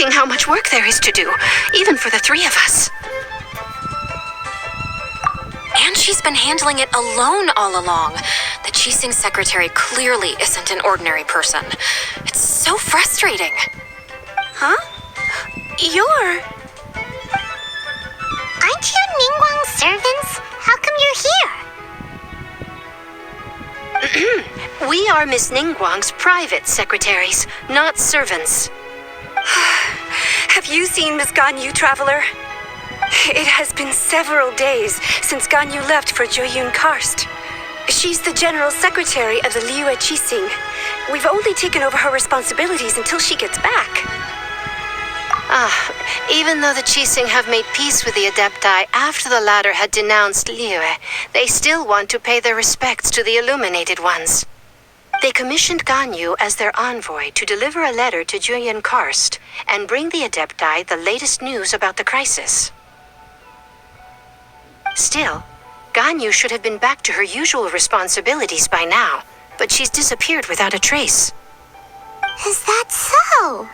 thinking how much work there is to do, even for the three of us. And she's been handling it alone all along. The Qixing secretary clearly isn't an ordinary person. It's so frustrating. Huh? You're... Aren't you Ningguang's servants? How come you're here? We are Miss Ningguang's private secretaries, not servants. Have you seen Miss Ganyu, Traveler? It has been several days since Ganyu left for Joyun Karst. She's the general secretary of the Liyue Qixing. We've only taken over her responsibilities until she gets back. Even though the Qixing have made peace with the Adepti after the latter had denounced Liyue, they still want to pay their respects to the Illuminated Ones. They commissioned Ganyu as their envoy to deliver a letter to Joyun Karst and bring the Adepti the latest news about the crisis. Still, Ganyu should have been back to her usual responsibilities by now, but she's disappeared without a trace. Is that so?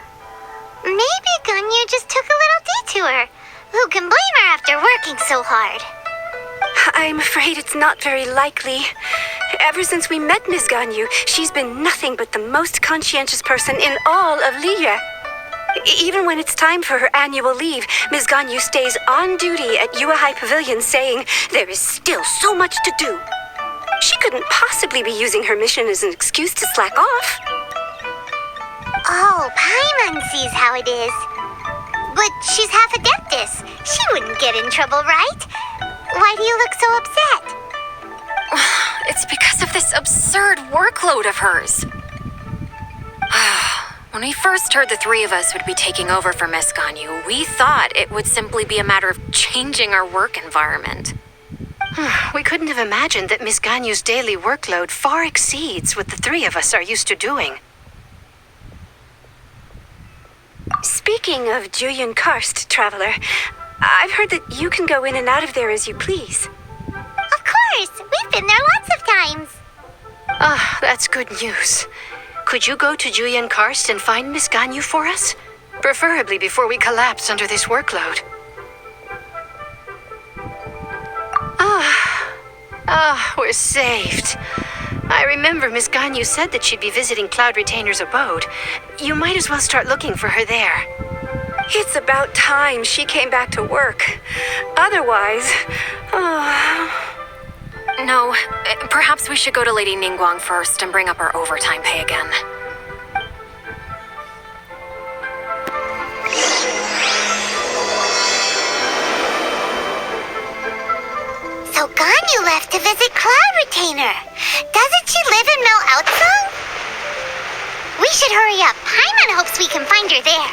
Maybe Ganyu just took a little detour. Who can blame her after working so hard? I'm afraid it's not very likely. Ever since we met Miss Ganyu, she's been nothing but the most conscientious person in all of Liyue. Even when it's time for her annual leave, Ms. Ganyu stays on duty at Yuehai Pavilion saying there is still so much to do. She couldn't possibly be using her mission as an excuse to slack off. Oh, Paimon sees how it is. But she's half Adeptus. She wouldn't get in trouble, right? Why do you look so upset? It's because of this absurd workload of hers. When we first heard the three of us would be taking over for Miss Ganyu, we thought it would simply be a matter of changing our work environment. We couldn't have imagined that Miss Ganyu's daily workload far exceeds what the three of us are used to doing. Speaking of Joyun Karst, Traveler, I've heard that you can go in and out of there as you please. Of course! We've been there lots of times. That's good news. Could you go to Joyun Karst and find Miss Ganyu for us? Preferably before we collapse under this workload. We're saved. I remember Miss Ganyu said that she'd be visiting Cloud Retainer's abode. You might as well start looking for her there. It's about time she came back to work. Otherwise... No, perhaps we should go to Lady Ningguang first and bring up our overtime pay again. So Ganyu left to visit Cloud Retainer. Doesn't she live in Mel Outso? We should hurry up. Paimon hopes we can find her there.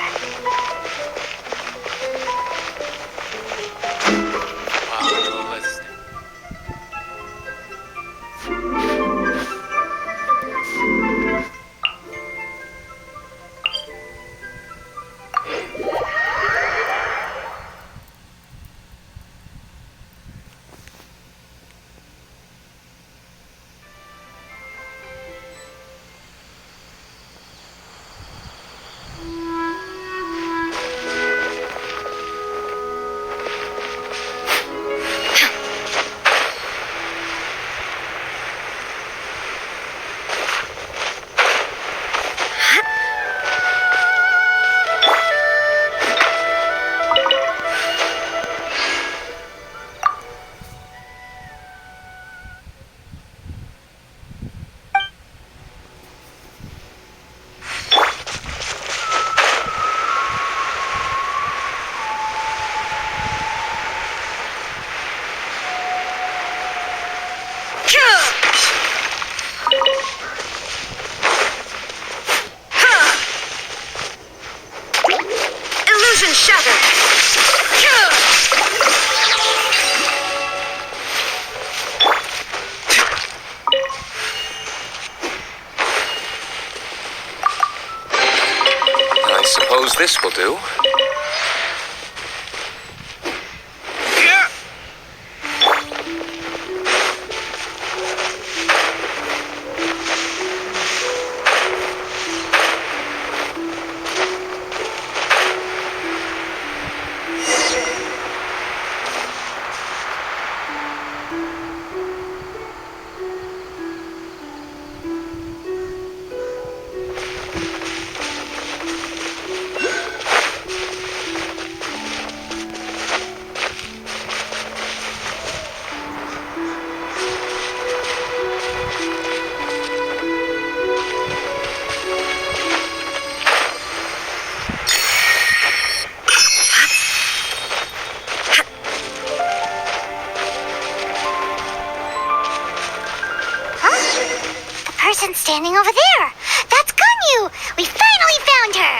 Illusion shattered! I suppose this will do. standing over there. That's Ganyu! We finally found her!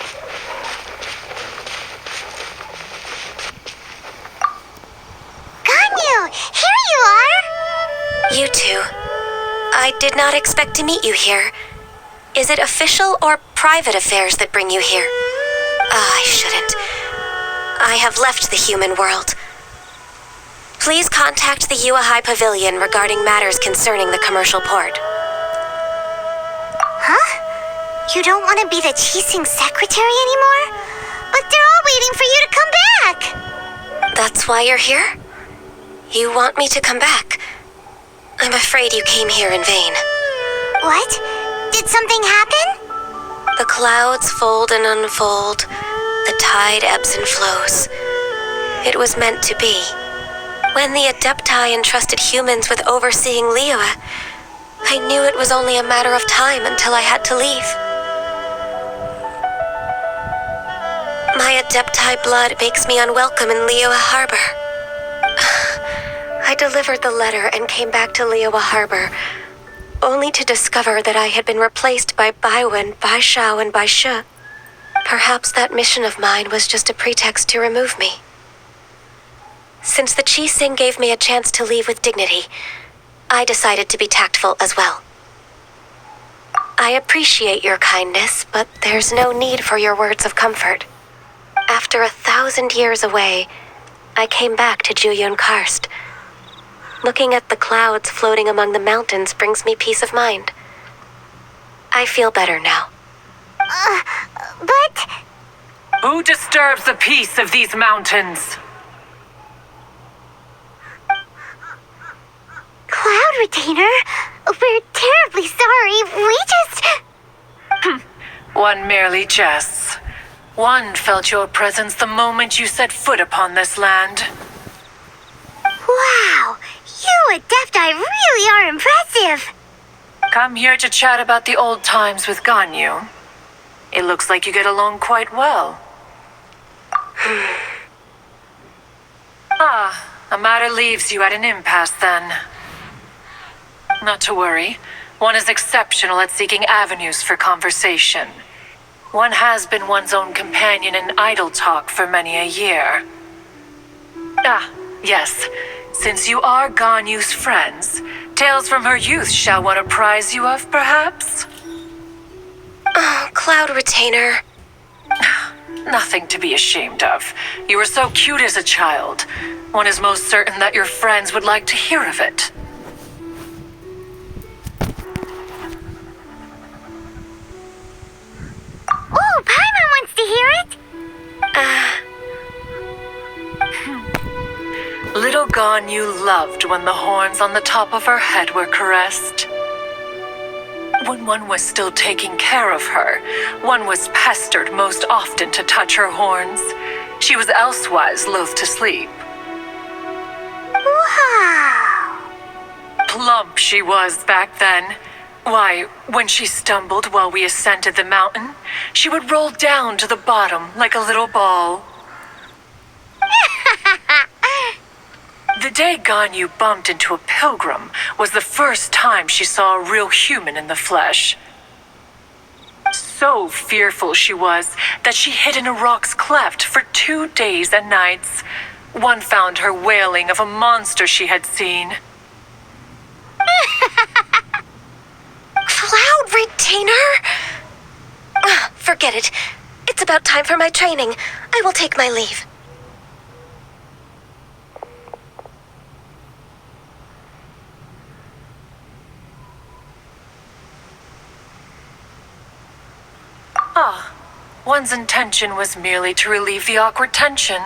Ganyu! Here you are! You two. I did not expect to meet you here. Is it official or private affairs that bring you here? I shouldn't. I have left the human world. Please contact the Yuahai Pavilion regarding matters concerning the commercial port. Huh? You don't want to be the Qixing secretary anymore? But they're all waiting for you to come back! That's why you're here? You want me to come back? I'm afraid you came here in vain. What? Did something happen? The clouds fold and unfold. The tide ebbs and flows. It was meant to be. When the Adepti entrusted humans with overseeing Liyue, I knew it was only a matter of time until I had to leave. My Adepti blood makes me unwelcome in Liyue Harbor. I delivered the letter and came back to Liyue Harbor, only to discover that I had been replaced by Baiwen, Baishao, and Baishu. Perhaps that mission of mine was just a pretext to remove me. Since the Qixing gave me a chance to leave with dignity, I decided to be tactful as well. I appreciate your kindness, but there's no need for your words of comfort. After 1,000 years away, I came back to Juyun Karst. Looking at the clouds floating among the mountains brings me peace of mind. I feel better now. But... Who disturbs the peace of these mountains? Cloud Retainer, we're terribly sorry. We just... One merely jests. One felt your presence the moment you set foot upon this land. Wow, you Adepti really are impressive. Come here to chat about the old times with Ganyu. It looks like you get along quite well. A matter leaves you at an impasse then. Not to worry. One is exceptional at seeking avenues for conversation. One has been one's own companion in idle talk for many a year. Yes. Since you are Ganyu's friends, tales from her youth shall one apprise you of, perhaps? Oh, Cloud Retainer. Nothing to be ashamed of. You were so cute as a child. One is most certain that your friends would like to hear of it. Oh, Paimon wants to hear it. Little Ganyu loved when the horns on the top of her head were caressed. When one was still taking care of her, one was pestered most often to touch her horns. She was elsewise loath to sleep. Wow. Plump she was back then. Why, when she stumbled while we ascended the mountain, she would roll down to the bottom like a little ball. The day Ganyu bumped into a pilgrim was the first time she saw a real human in the flesh. So fearful she was that she hid in a rock's cleft for 2 days and nights. One found her wailing of a monster she had seen. Cloud Retainer? Forget it. It's about time for my training. I will take my leave. One's intention was merely to relieve the awkward tension.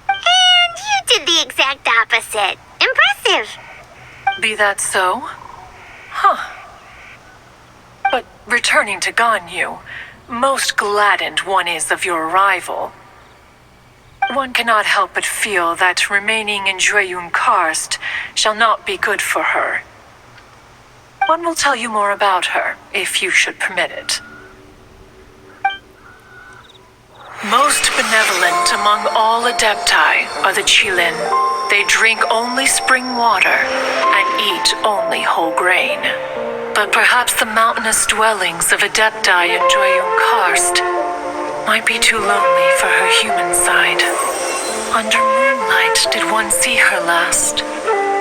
And you did the exact opposite. Impressive. Be that so? But returning to Ganyu, most gladdened one is of your arrival. One cannot help but feel that remaining in Juyun Karst shall not be good for her. One will tell you more about her, if you should permit it. Most benevolent among all Adepti are the Qilin. They drink only spring water and eat only whole grain. But perhaps the mountainous dwellings of Adepti in Joyun Karst might be too lonely for her human side. Under moonlight did one see her last.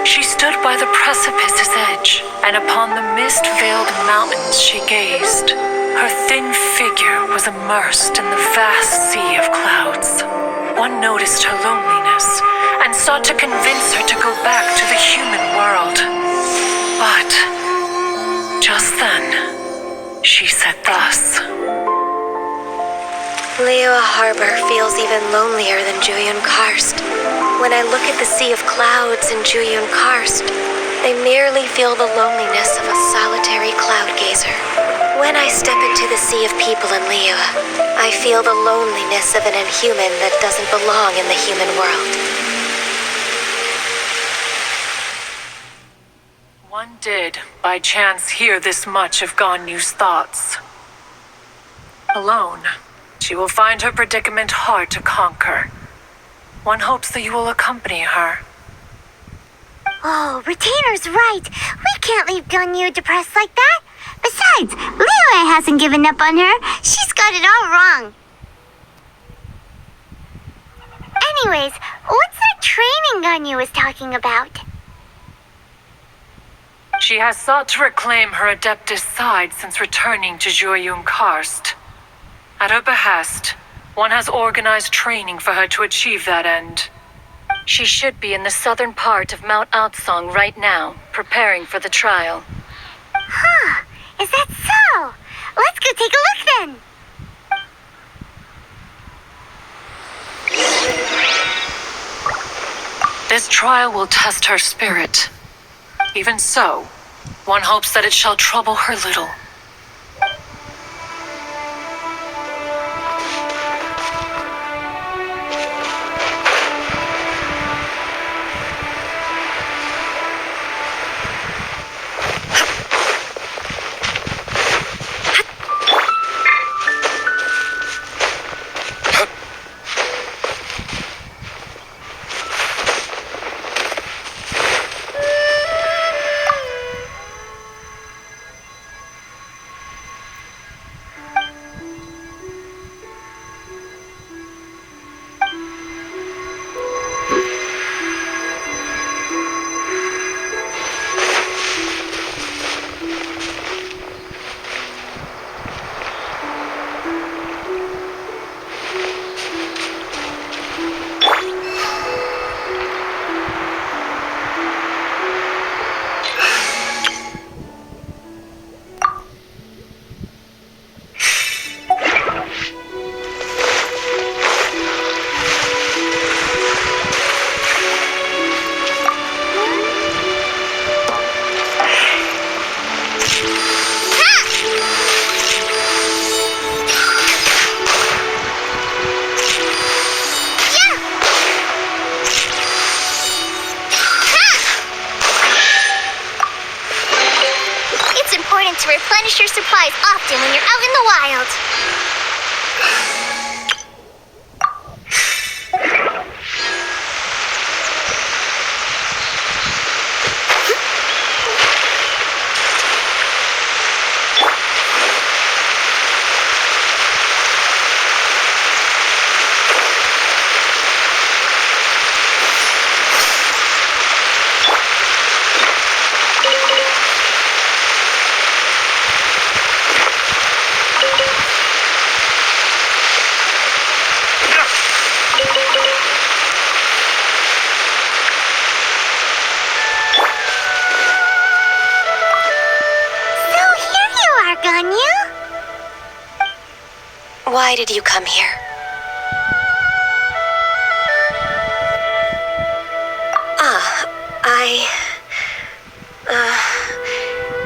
She stood by the precipice's edge, and upon the mist-veiled mountains she gazed. Her thin figure was immersed in the vast sea of clouds. One noticed her loneliness and sought to convince her to go back to the human world. But just then, she said thus. Liyue Harbor feels even lonelier than Joyun Karst. When I look at the sea of clouds in Joyun Karst, I merely feel the loneliness of a solitary cloud gazer. When I step into the sea of people in Liyue, I feel the loneliness of an inhuman that doesn't belong in the human world. One did, by chance, hear this much of Ganyu's thoughts. Alone, she will find her predicament hard to conquer. One hopes that you will accompany her. Oh, Retainer's right. We can't leave Ganyu depressed like that. Besides, Liyue hasn't given up on her. She's got it all wrong. Anyways, what's that training Ganyu was talking about? She has sought to reclaim her Adeptus side since returning to Joyun Karst. At her behest, one has organized training for her to achieve that end. She should be in the southern part of Mount Aotsong right now, preparing for the trial. Huh, is that so? Let's go take a look then. This trial will test her spirit. Even so, one hopes that it shall trouble her little. To replenish your supplies often when you're out in the wild. Ganyu? Why did you come here?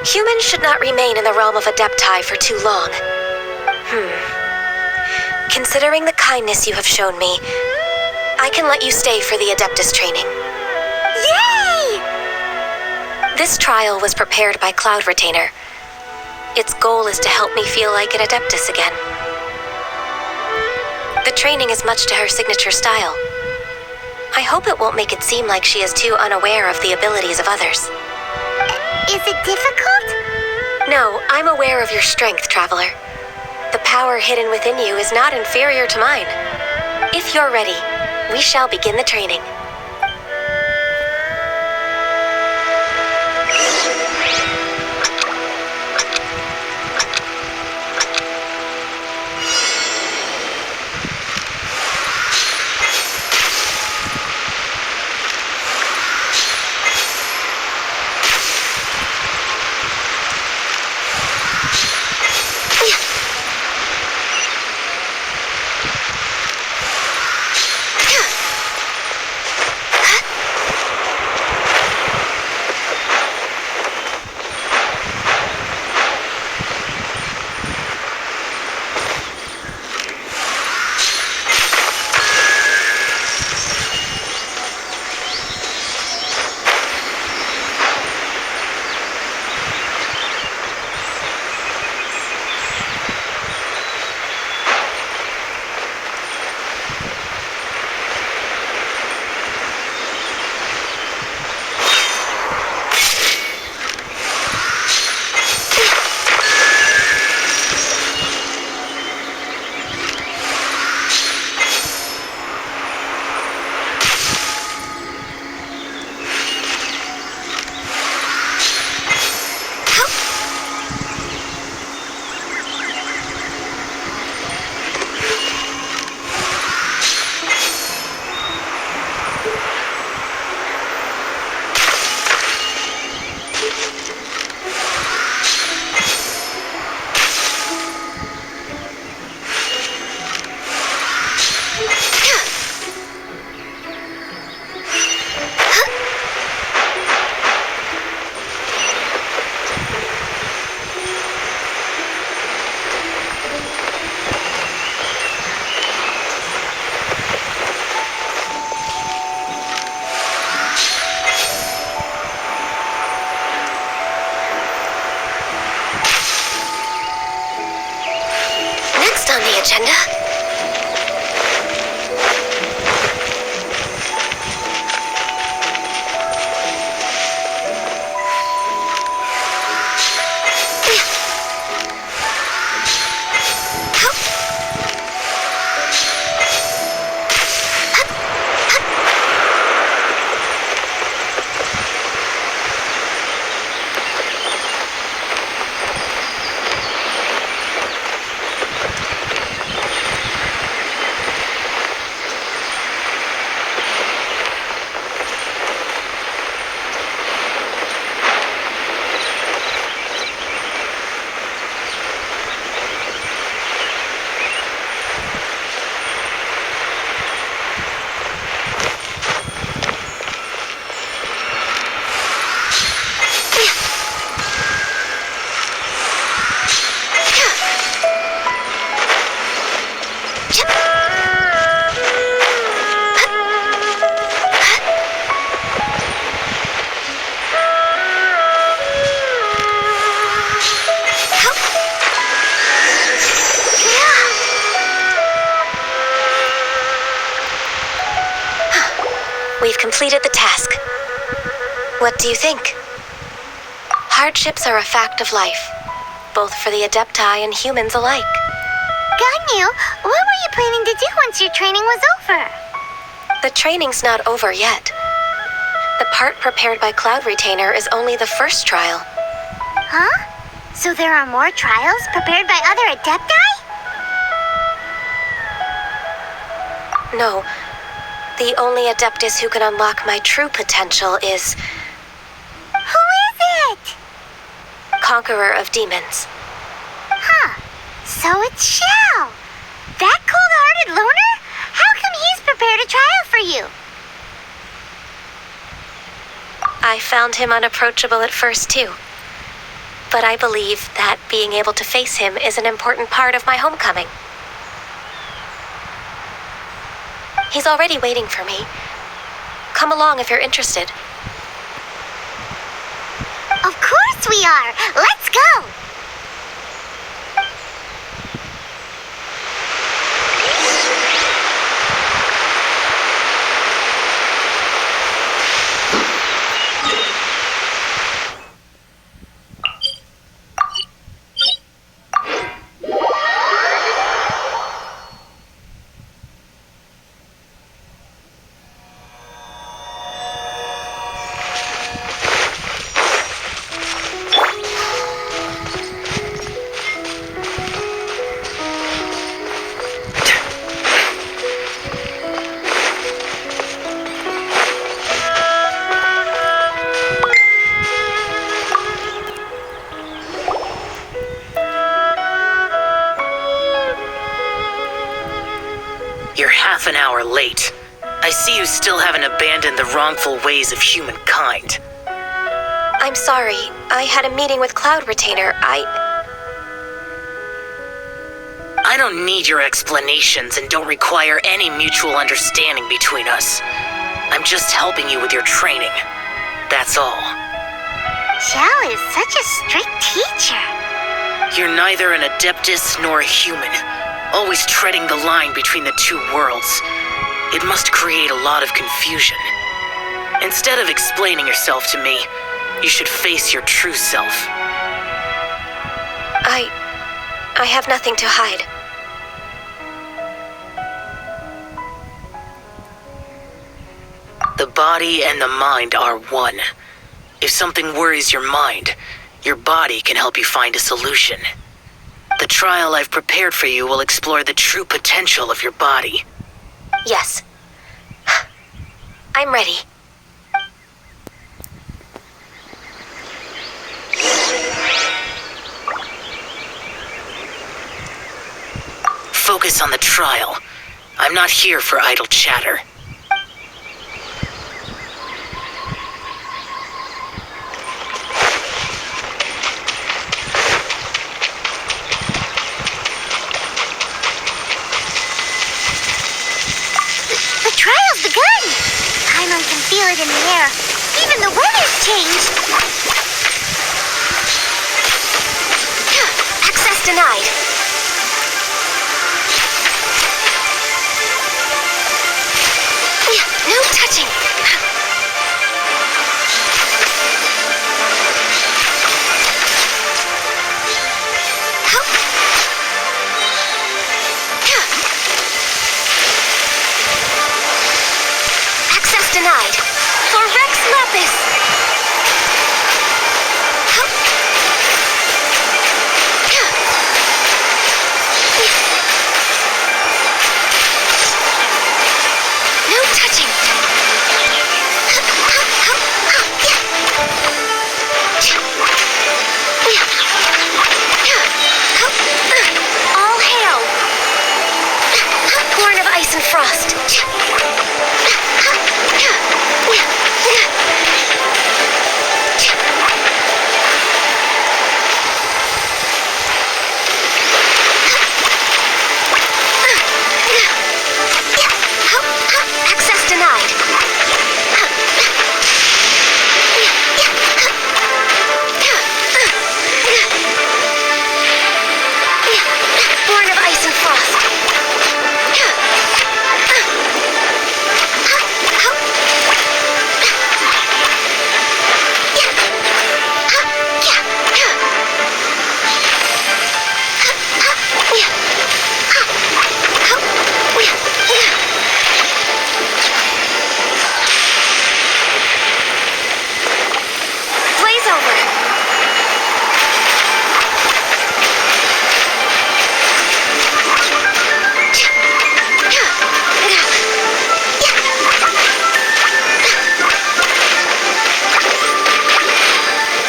Humans should not remain in the realm of Adepti for too long. Considering the kindness you have shown me, I can let you stay for the Adeptus training. Yay! This trial was prepared by Cloud Retainer. Its goal is to help me feel like an Adeptus again. The training is much to her signature style. I hope it won't make it seem like she is too unaware of the abilities of others. Is it difficult? No, I'm aware of your strength, Traveler. The power hidden within you is not inferior to mine. If you're ready, we shall begin the training. Next on the agenda... We've completed the task. What do you think? Hardships are a fact of life, both for the Adepti and humans alike. Ganyu, what were you planning to do once your training was over? The training's not over yet. The part prepared by Cloud Retainer is only the first trial. Huh? So there are more trials prepared by other Adepti? No. The only Adeptus who can unlock my true potential is... Who is it? Conqueror of Demons. Huh. So it's Shao. That cold-hearted loner? How come he's prepared a trial for you? I found him unapproachable at first, too. But I believe that being able to face him is an important part of my homecoming. He's already waiting for me. Come along if you're interested. Of course we are! Let's go! an hour late. I see you still haven't abandoned the wrongful ways of humankind. I'm sorry. I had a meeting with Cloud Retainer. I don't need your explanations and don't require any mutual understanding between us. I'm just helping you with your training. That's all. Xiao is such a strict teacher. You're neither an Adeptus nor a human, always treading the line between the two worlds. It must create a lot of confusion. Instead of explaining yourself to me, you should face your true self. I have nothing to hide. The body and the mind are one. If something worries your mind, your body can help you find a solution. The trial I've prepared for you will explore the true potential of your body. Yes. I'm ready. Focus on the trial. I'm not here for idle chatter. The trial's begun! Paimon can feel it in the air. Even the weather's changed. Access denied. No touching. Access denied. For Rex Lapis. No touching. All hail. Born of ice and frost. Access denied. Born of ice and frost. Blaze over.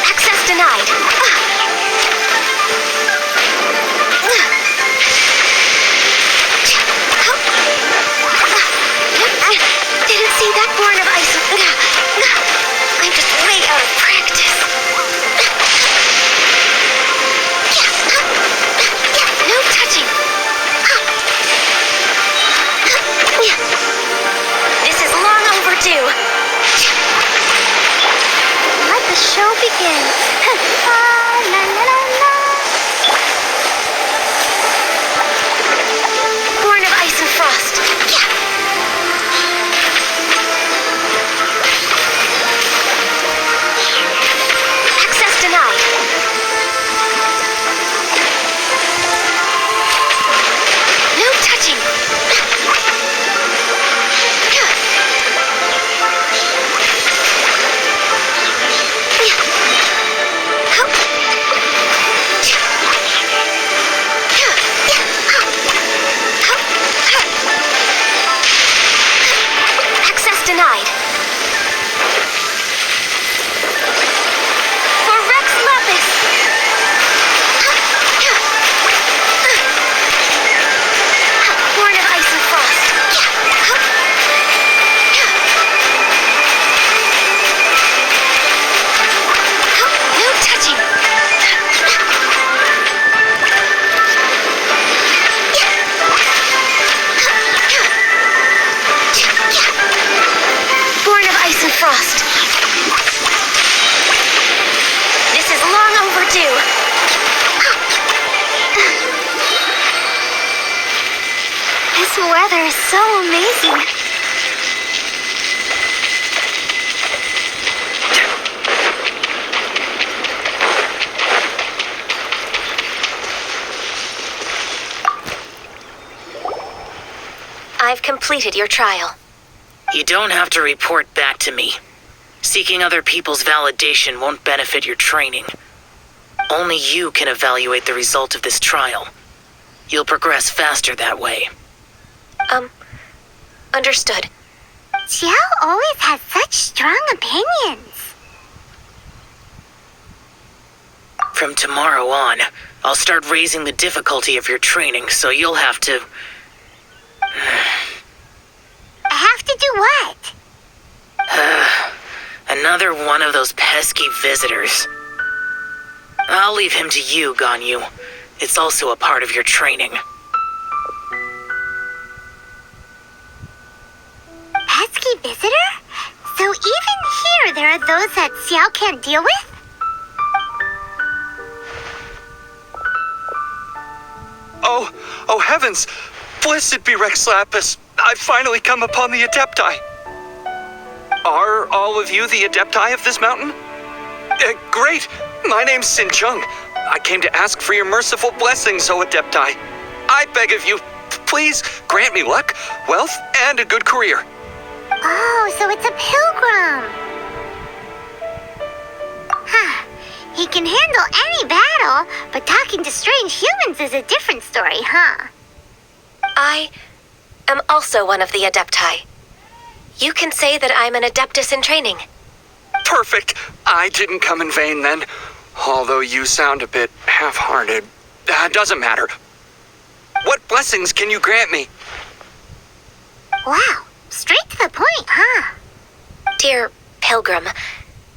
Access denied. Didn't see that born of ice. I'm just way out of practice. No touching. This is long overdue. Let the show begin. La la la la. Born of ice and frost. Access denied. No touching. Access denied. For Rex Lapis. Born of ice and frost. Frost. This is long overdue. This weather is so amazing. I've completed your trial. You don't have to report back to me. Seeking other people's validation won't benefit your training. Only you can evaluate the result of this trial. You'll progress faster that way. Understood. Xiao always has such strong opinions. From tomorrow on, I'll start raising the difficulty of your training, so you'll have to... I have to do what? Another one of those pesky visitors. I'll leave him to you, Ganyu. It's also a part of your training. Pesky visitor? So even here there are those that Xiao can't deal with? Oh heavens! Blessed be Rex Lapis! I've finally come upon the Adepti. Are all of you the Adepti of this mountain? Great! My name's Sin Chung. I came to ask for your merciful blessings, O Adepti. I beg of you, please grant me luck, wealth, and a good career. Oh, so it's a pilgrim. Huh. He can handle any battle, but talking to strange humans is a different story, huh? I am also one of the Adepti. You can say that I'm an Adeptus in training. Perfect. I didn't come in vain then. Although you sound a bit half-hearted. Doesn't matter. What blessings can you grant me? Wow, straight to the point, huh? Dear Pilgrim,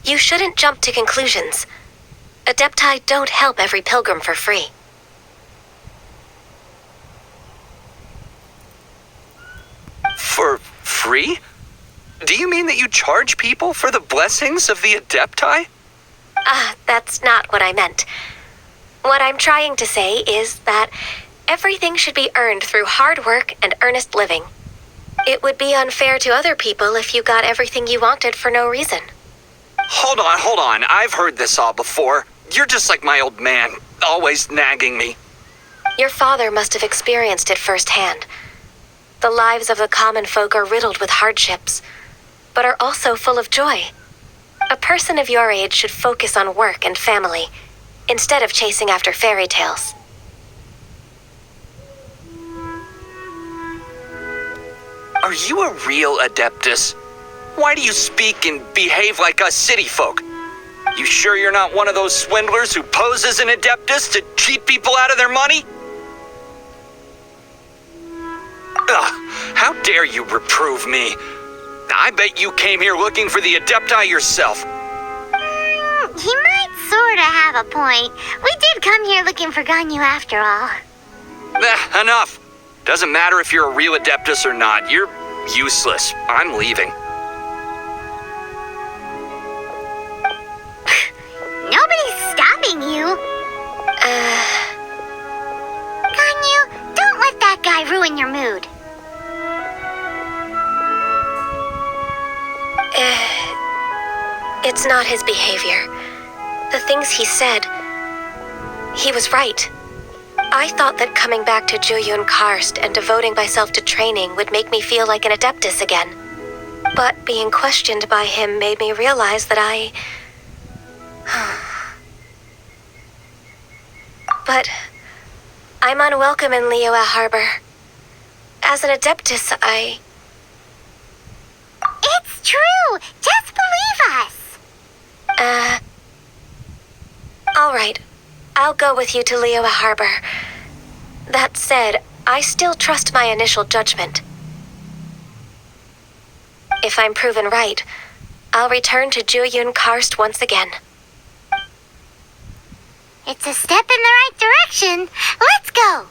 you shouldn't jump to conclusions. Adepti don't help every pilgrim for free. For free? Do you mean that you charge people for the blessings of the Adepti? That's not what I meant. What I'm trying to say is that everything should be earned through hard work and earnest living. It would be unfair to other people if you got everything you wanted for no reason. Hold on. I've heard this all before. You're just like my old man, always nagging me. Your father must have experienced it firsthand. The lives of the common folk are riddled with hardships, but are also full of joy. A person of your age should focus on work and family, instead of chasing after fairy tales. Are you a real Adeptus? Why do you speak and behave like us city folk? You sure you're not one of those swindlers who pose as an Adeptus to cheat people out of their money? Ugh, how dare you reprove me? I bet you came here looking for the Adepti yourself. He might sorta have a point. We did come here looking for Ganyu after all. Enough. Doesn't matter if you're a real Adeptus or not. You're useless. I'm leaving. Nobody's stopping you. Ganyu, don't let that guy ruin your mood. It's not his behavior. The things he said, he was right. I thought that coming back to Juyun Karst and devoting myself to training would make me feel like an Adeptus again. But being questioned by him made me realize that But I'm unwelcome in Liyue Harbor. As an Adeptus, It's true. Just believe us. All right. I'll go with you to Liyue Harbor. That said, I still trust my initial judgment. If I'm proven right, I'll return to Juyun Karst once again. It's a step in the right direction. Let's go.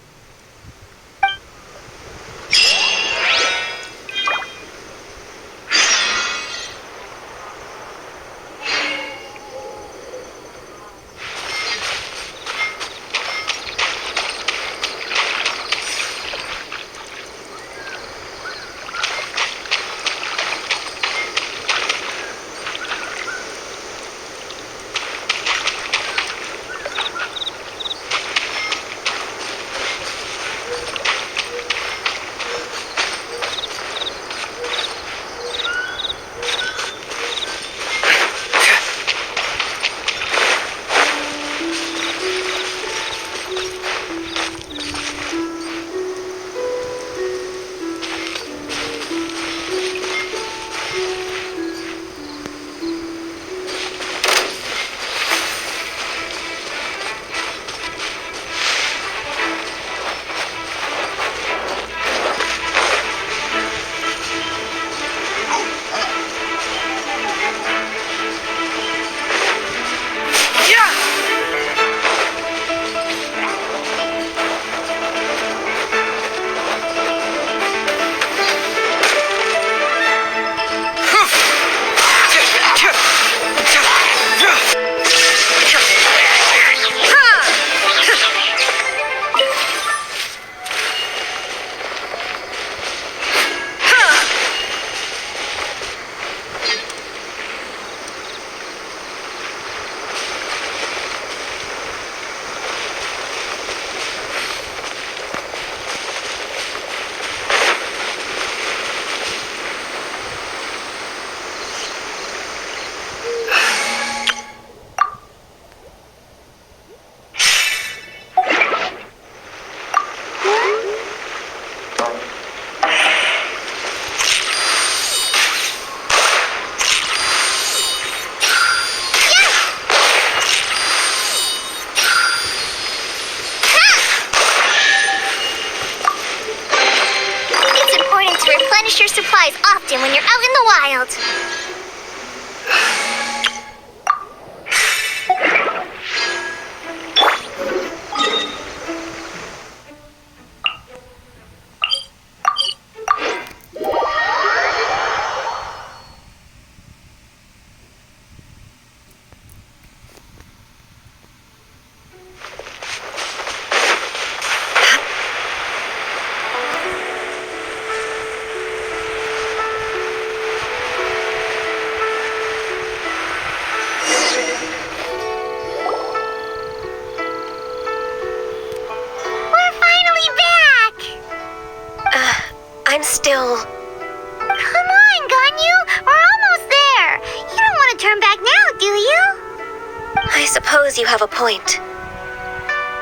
suppose you have a point.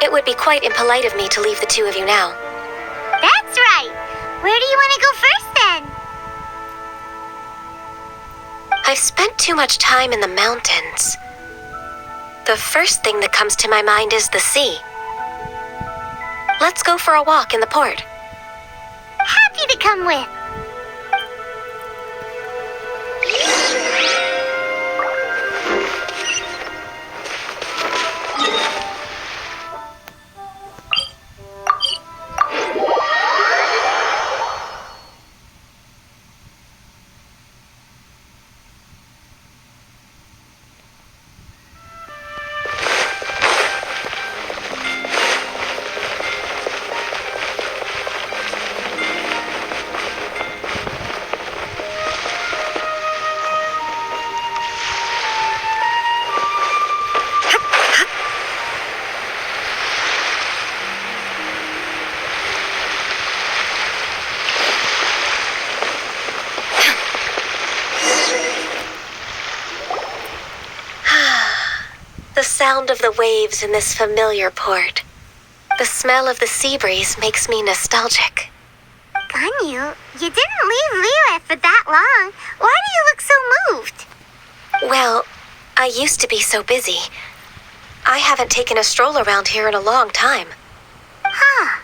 It would be quite impolite of me to leave the two of you now. That's right. Where do you want to go first, then? I've spent too much time in the mountains. The first thing that comes to my mind is the sea. Let's go for a walk in the port. Happy to come with. The sound of the waves in this familiar port. The smell of the sea breeze makes me nostalgic. Ganyu, you didn't leave Liyue for that long. Why do you look so moved? Well, I used to be so busy. I haven't taken a stroll around here in a long time. Huh.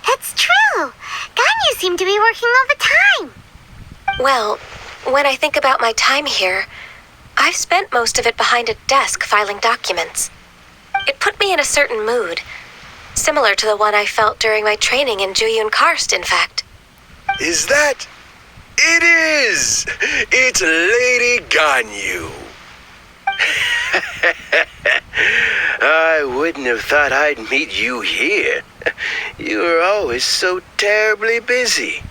It's true. Ganyu seemed to be working all the time. Well, when I think about my time here, I've spent most of it behind a desk filing documents. It put me in a certain mood, similar to the one I felt during my training in Juyun Karst, in fact. Is that? It is! It's Lady Ganyu. I wouldn't have thought I'd meet you here. You were always so terribly busy.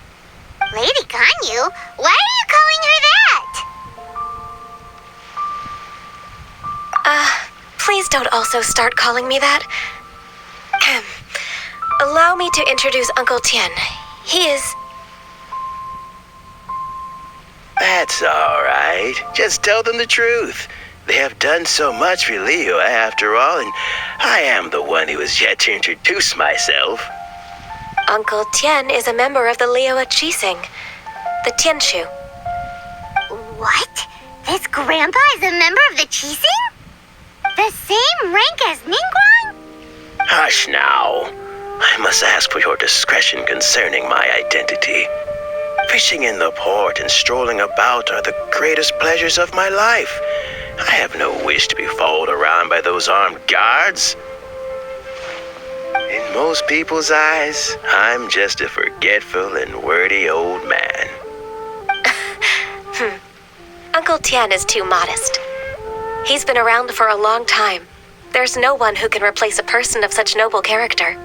Lady Ganyu? Why are you calling her that? Please don't also start calling me that. Allow me to introduce Uncle Tian. He is... That's all right. Just tell them the truth. They have done so much for Liyue after all, and I am the one who has yet to introduce myself. Uncle Tian is a member of the Liyue Qixing, the Tianshu. What? This grandpa is a member of the Qixing? The same rank as Ningguang? Hush now. I must ask for your discretion concerning my identity. Fishing in the port and strolling about are the greatest pleasures of my life. I have no wish to be followed around by those armed guards. In most people's eyes, I'm just a forgetful and wordy old man. Uncle Tian is too modest. He's been around for a long time. There's no one who can replace a person of such noble character.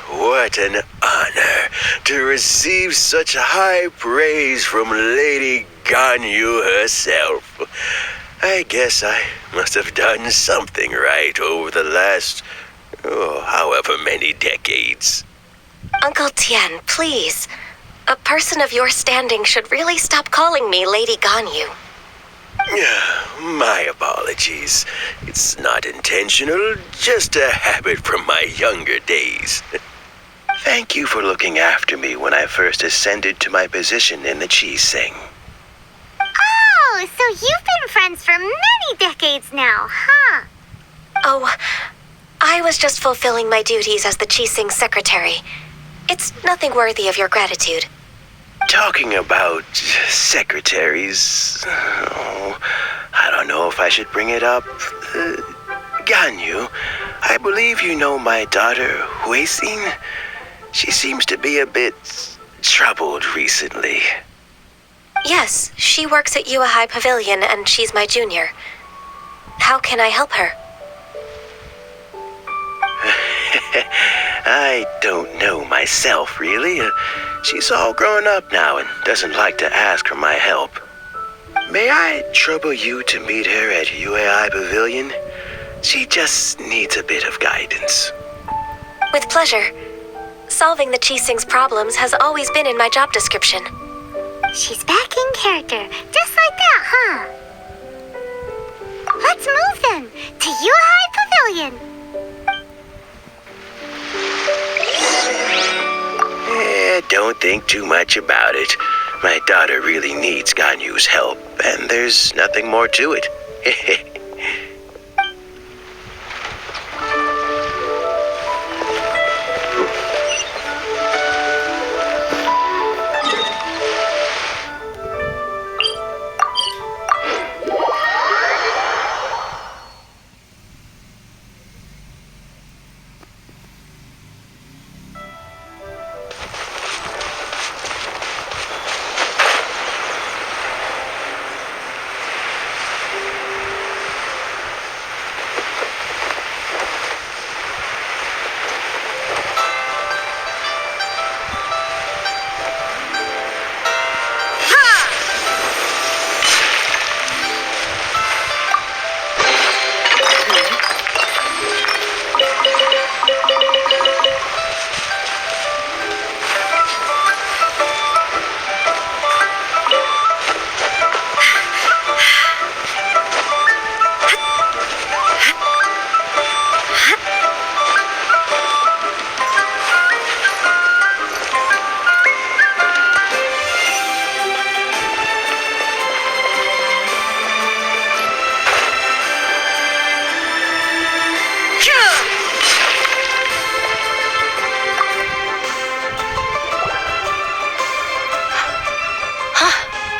What an honor to receive such high praise from Lady Ganyu herself. I guess I must have done something right over the last, however many decades. Uncle Tian, please. A person of your standing should really stop calling me Lady Ganyu. My apologies. It's not intentional, just a habit from my younger days. Thank you for looking after me when I first ascended to my position in the Qixing. Oh, so you've been friends for many decades now, huh? Oh, I was just fulfilling my duties as the Qixing secretary. It's nothing worthy of your gratitude. Talking about secretaries, I don't know if I should bring it up. Ganyu, I believe you know my daughter, Huixing. She seems to be a bit troubled recently. Yes, she works at Yua High Pavilion and she's my junior. How can I help her? I don't know myself, really. She's all grown up now and doesn't like to ask for my help. May I trouble you to meet her at UAI Pavilion? She just needs a bit of guidance. With pleasure. Solving the Chising's problems has always been in my job description. She's back in character, just like that, huh? Let's move then to Yuhai Pavilion. Don't think too much about it. My daughter really needs Ganyu's help, and there's nothing more to it.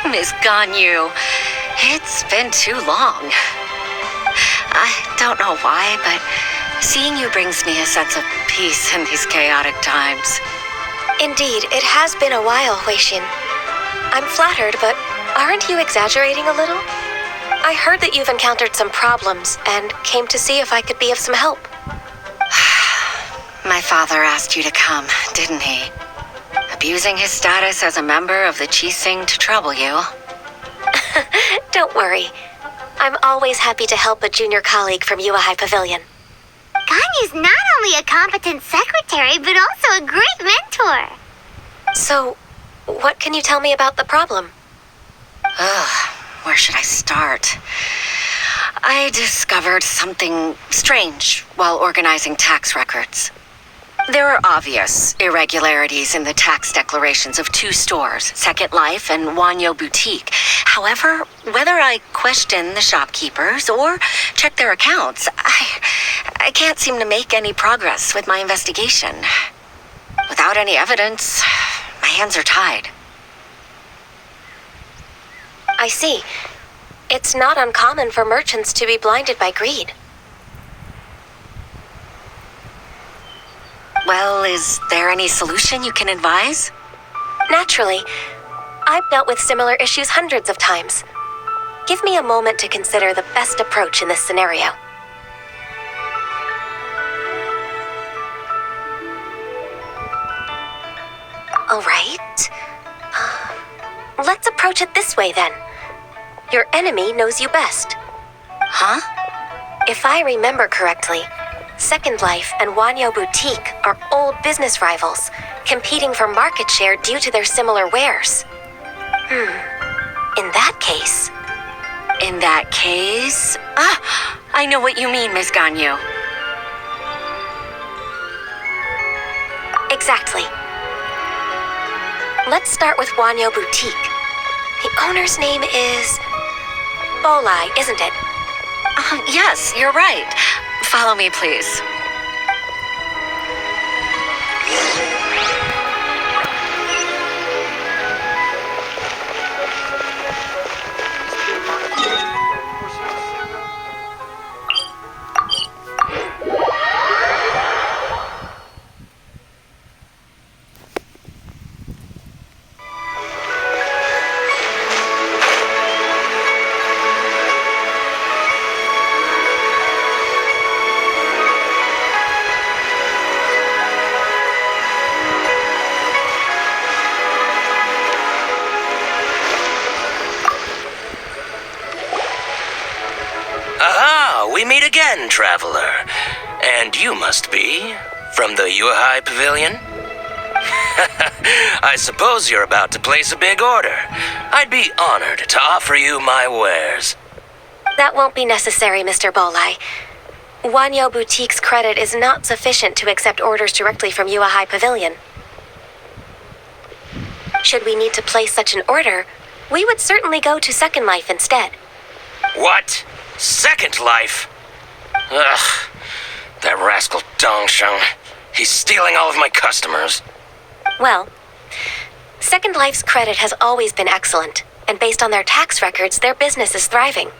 Miss Ganyu, it's been too long. I don't know why, but seeing you brings me a sense of peace in these chaotic times. Indeed, it has been a while, Huixin. I'm flattered, but aren't you exaggerating a little? I heard that you've encountered some problems and came to see if I could be of some help. My father asked you to come, didn't he? Abusing his status as a member of the Chising to trouble you. Don't worry. I'm always happy to help a junior colleague from Yuhai Pavilion. Ganyu's not only a competent secretary, but also a great mentor. So, what can you tell me about the problem? Where should I start? I discovered something strange while organizing tax records. There are obvious irregularities in the tax declarations of two stores, Second Life and Wanyo Boutique. However, whether I question the shopkeepers or check their accounts, I can't seem to make any progress with my investigation. Without any evidence, my hands are tied. I see. It's not uncommon for merchants to be blinded by greed. Well, is there any solution you can advise? Naturally. I've dealt with similar issues hundreds of times. Give me a moment to consider the best approach in this scenario. All right. Let's approach it this way then. Your enemy knows you best. Huh? If I remember correctly, Second Life and Wanyo Boutique are old business rivals, competing for market share due to their similar wares. In that case... In that case... I know what you mean, Miss Ganyu. Exactly. Let's start with Wanyo Boutique. The owner's name is... Bolai, isn't it? Yes, you're right. Follow me, please. We meet again, traveler. And you must be from the Yuhai Pavilion? I suppose you're about to place a big order. I'd be honored to offer you my wares. That won't be necessary, Mr. Bolai. Wanyo Boutique's credit is not sufficient to accept orders directly from Yuahai Pavilion. Should we need to place such an order, we would certainly go to Second Life instead. What? Second Life? Ugh. That rascal Dongsheng. He's stealing all of my customers. Well, Second Life's credit has always been excellent, and based on their tax records, their business is thriving.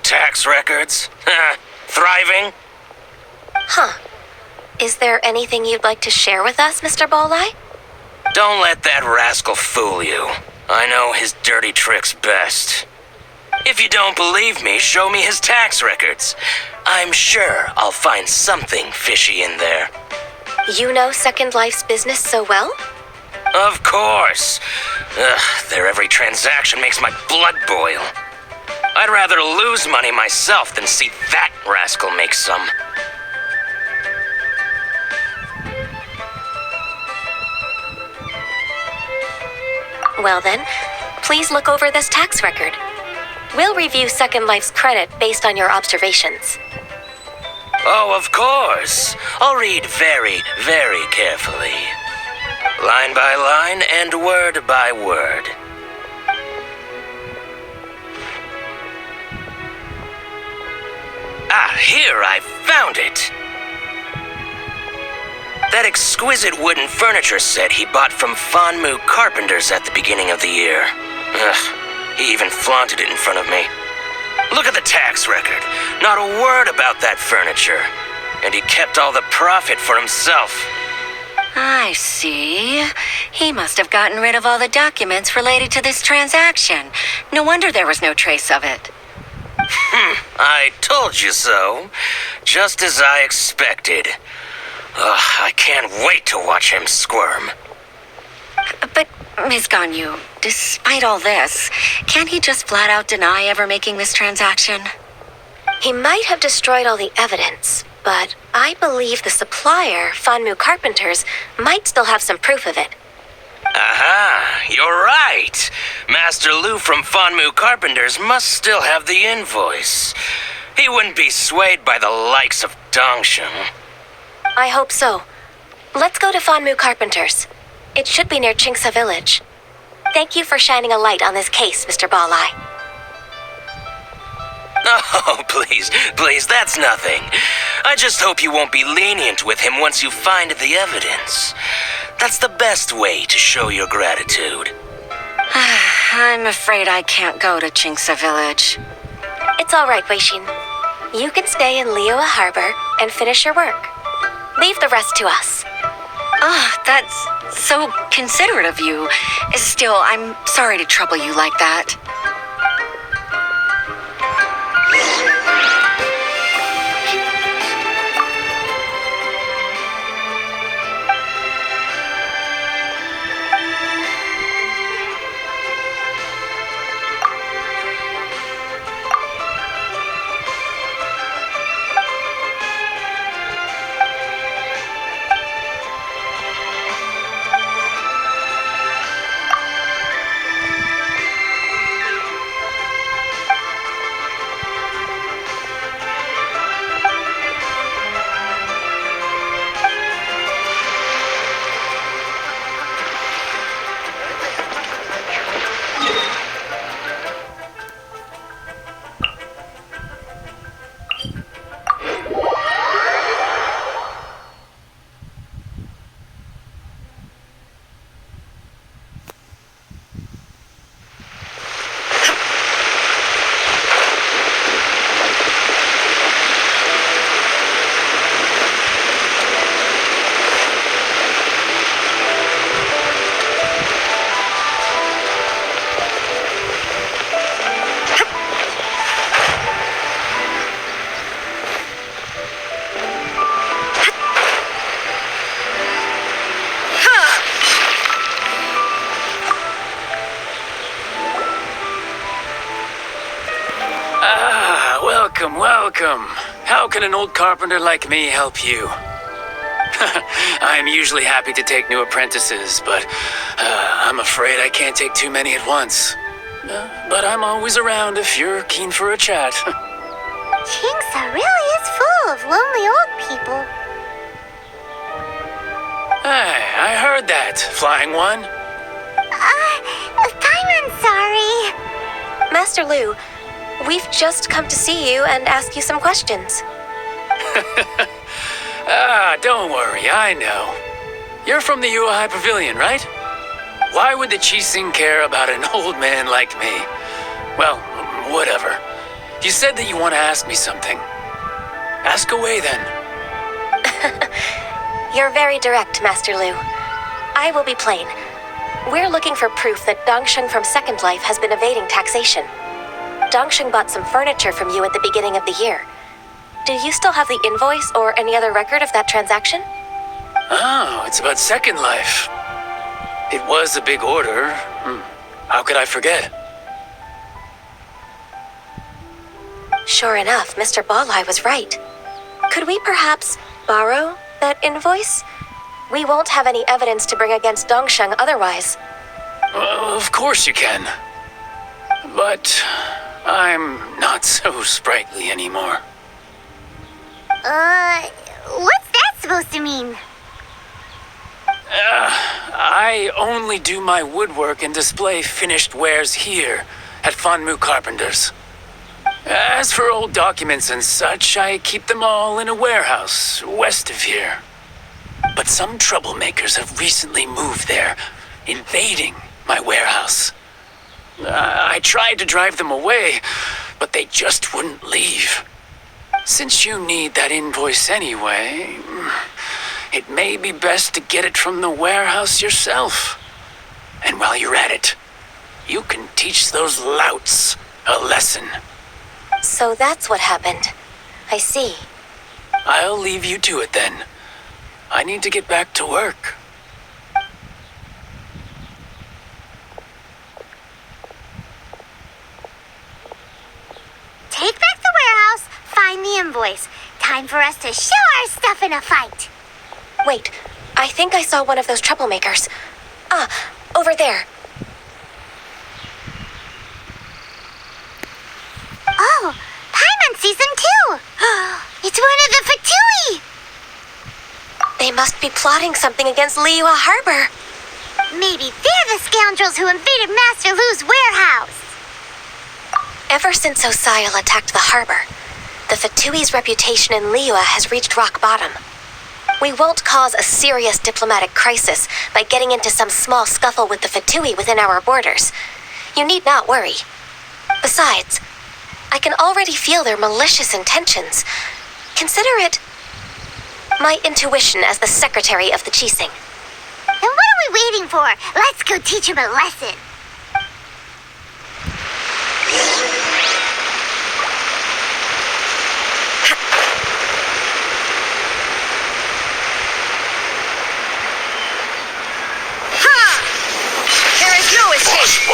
Tax records? Thriving? Huh. Is there anything you'd like to share with us, Mr. Bolai? Don't let that rascal fool you. I know his dirty tricks best. If you don't believe me, show me his tax records. I'm sure I'll find something fishy in there. You know Second Life's business so well? Of course. Their every transaction makes my blood boil. I'd rather lose money myself than see that rascal make some. Well then, please look over this tax record. We'll review Second Life's credit based on your observations. Oh, of course. I'll read very, very carefully. Line by line and word by word. Ah, here, I found it. That exquisite wooden furniture set he bought from Fanmu Carpenters at the beginning of the year. He even flaunted it in front of me. Look at the tax record. Not a word about that furniture. And he kept all the profit for himself. I see. He must have gotten rid of all the documents related to this transaction. No wonder there was no trace of it. I told you so. Just as I expected. I can't wait to watch him squirm. But, Ms. Ganyu, despite all this, can't he just flat out deny ever making this transaction? He might have destroyed all the evidence, but I believe the supplier, Fanmu Carpenters, might still have some proof of it. Aha, you're right. Master Lu from Fanmu Carpenters must still have the invoice. He wouldn't be swayed by the likes of Dongsheng. I hope so. Let's go to Fanmu Carpenters. It should be near Chingsa Village. Thank you for shining a light on this case, Mr. Balai. Oh, please, that's nothing. I just hope you won't be lenient with him once you find the evidence. That's the best way to show your gratitude. I'm afraid I can't go to Chingsa Village. It's all right, Weishin. You can stay in Liyue Harbor and finish your work. Leave the rest to us. That's so considerate of you. Still, I'm sorry to trouble you like that. Welcome. How can an old carpenter like me help you? I'm usually happy to take new apprentices, but I'm afraid I can't take too many at once. But I'm always around if you're keen for a chat. Chingsa really is full of lonely old people. Hey, I heard that, Flying One. Paimon's sorry. Master Lu, we've just come to see you and ask you some questions. Don't worry, I know. You're from the Yuehai Pavilion, right? Why would the Qixing care about an old man like me? Well, whatever. You said that you want to ask me something. Ask away, then. You're very direct, Master Lu. I will be plain. We're looking for proof that Dongsheng from Second Life has been evading taxation. Dongsheng bought some furniture from you at the beginning of the year. Do you still have the invoice or any other record of that transaction? Oh, it's about Second Life. It was a big order. How could I forget? Sure enough, Mr. Balai was right. Could we perhaps borrow that invoice? We won't have any evidence to bring against Dongsheng otherwise. Of course you can. But I'm not so sprightly anymore. What's that supposed to mean? I only do my woodwork and display finished wares here at Fanmu Carpenter's. As for old documents and such, I keep them all in a warehouse west of here. But some troublemakers have recently moved there, invading my warehouse. I tried to drive them away, but they just wouldn't leave. Since you need that invoice anyway, it may be best to get it from the warehouse yourself. And while you're at it, you can teach those louts a lesson. So that's what happened. I see. I'll leave you to it then. I need to get back to work. Take back the warehouse, find the invoice. Time for us to show our stuff in a fight. Wait, I think I saw one of those troublemakers. Over there. Oh, Paimon sees them too. It's one of the Fatui. They must be plotting something against Liyue Harbor. Maybe they're the scoundrels who invaded Master Lu's warehouse. Ever since Osial attacked the harbor, the Fatui's reputation in Liyue has reached rock bottom. We won't cause a serious diplomatic crisis by getting into some small scuffle with the Fatui within our borders. You need not worry. Besides, I can already feel their malicious intentions. Consider it my intuition as the secretary of the Qixing. And what are we waiting for? Let's go teach him a lesson. There is no escape!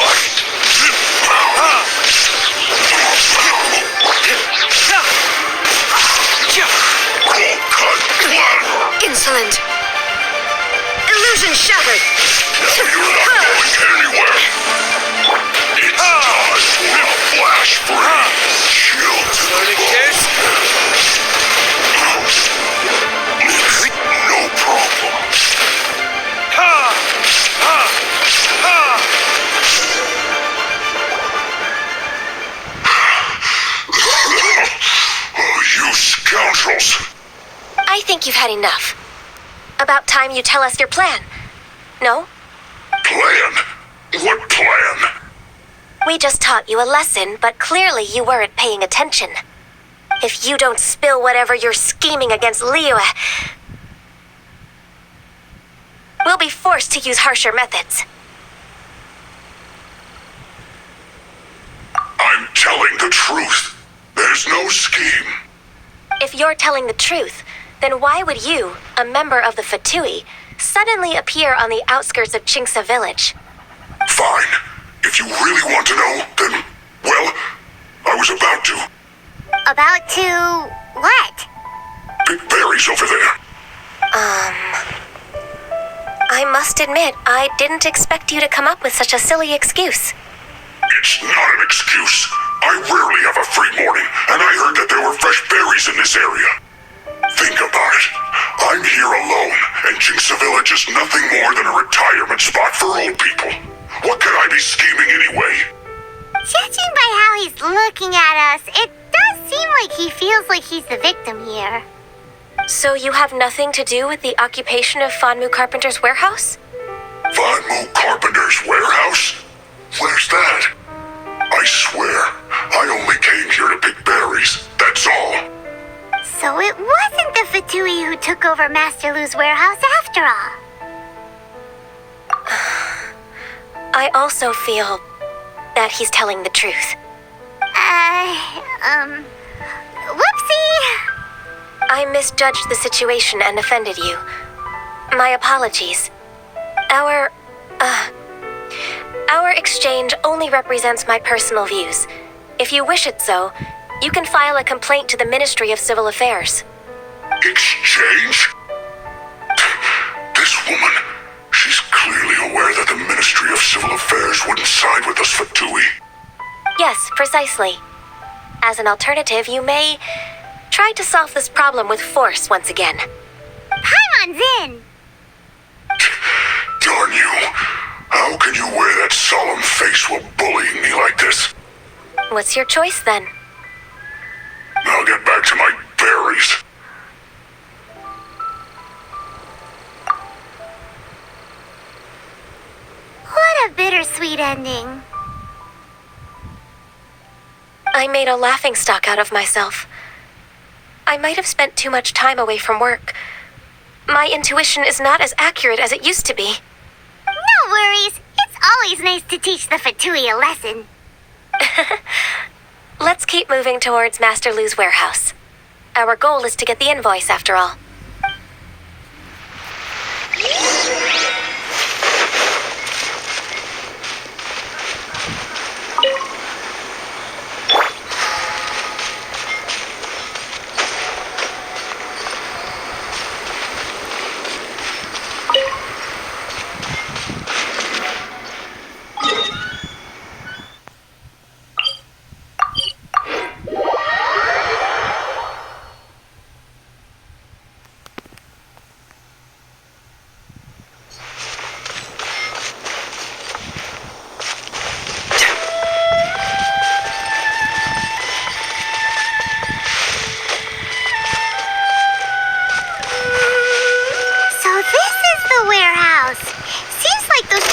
Insolent! Illusion shattered! You're not going anywhere! It's time for a flash free! Chill to the bone! It's no problem! You scoundrels! I think you've had enough. About time you tell us your plan. No? Plan? What plan? We just taught you a lesson, but clearly you weren't paying attention. If you don't spill whatever you're scheming against Liyue, we'll be forced to use harsher methods. I'm telling the truth. There's no scheme. If you're telling the truth, then why would you, a member of the Fatui, suddenly appear on the outskirts of Chingsa village? Fine. If you really want to know, then, well, I was about to. About to what? Big berries over there. must admit, I didn't expect you to come up with such a silly excuse. It's not an excuse. I rarely have a free morning, and I heard that there were fresh berries in this area. Think about it. I'm here alone, and Jinx Village is nothing more than a retirement spot for old people. What could I be scheming anyway? Judging by how he's looking at us, it does seem like he feels like he's the victim here. So you have nothing to do with the occupation of Fanmu Carpenter's warehouse? Fanmu Carpenter's warehouse? Where's that? I swear, I only came here to pick berries, that's all. So it wasn't the Fatui who took over Master Lu's warehouse after all. I also feel that he's telling the truth. Whoopsie! I misjudged the situation and offended you. My apologies. Our exchange only represents my personal views. If you wish it so, you can file a complaint to the Ministry of Civil Affairs. Exchange? This woman, she's clearly aware that the Ministry of Civil Affairs wouldn't side with us Fatui. Yes, precisely. As an alternative, you may try to solve this problem with force once again. Paimon's in! Darn you. How can you wear that solemn face while bullying me like this? What's your choice then? I'll get back to my berries. What a bittersweet ending. I made a laughingstock out of myself. I might have spent too much time away from work. My intuition is not as accurate as it used to be. No worries. It's always nice to teach the Fatui a lesson. Let's keep moving towards Master Lu's warehouse. Our goal is to get the invoice, after all.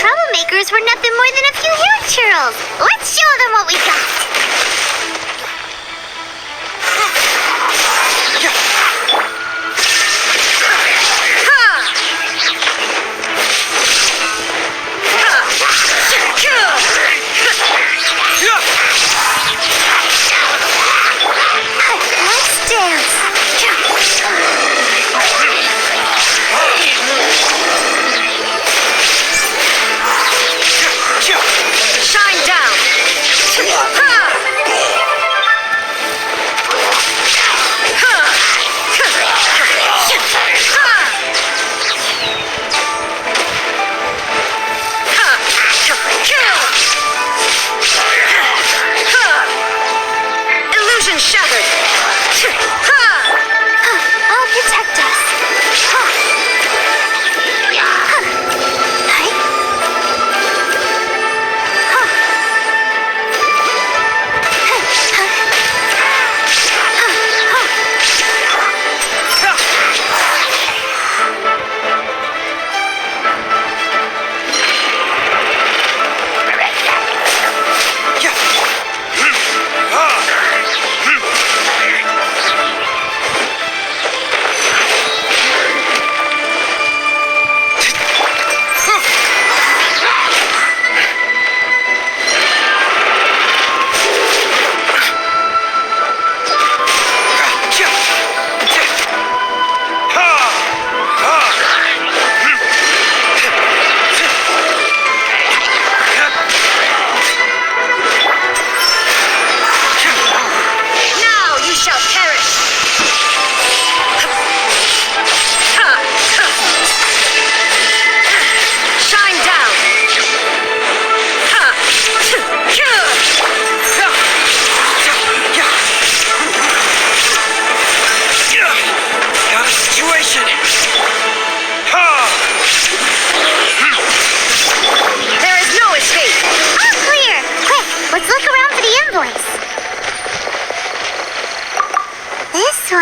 troublemakers were nothing more than a few hair churls. Let's show them what we got. Let's dance. Shine down!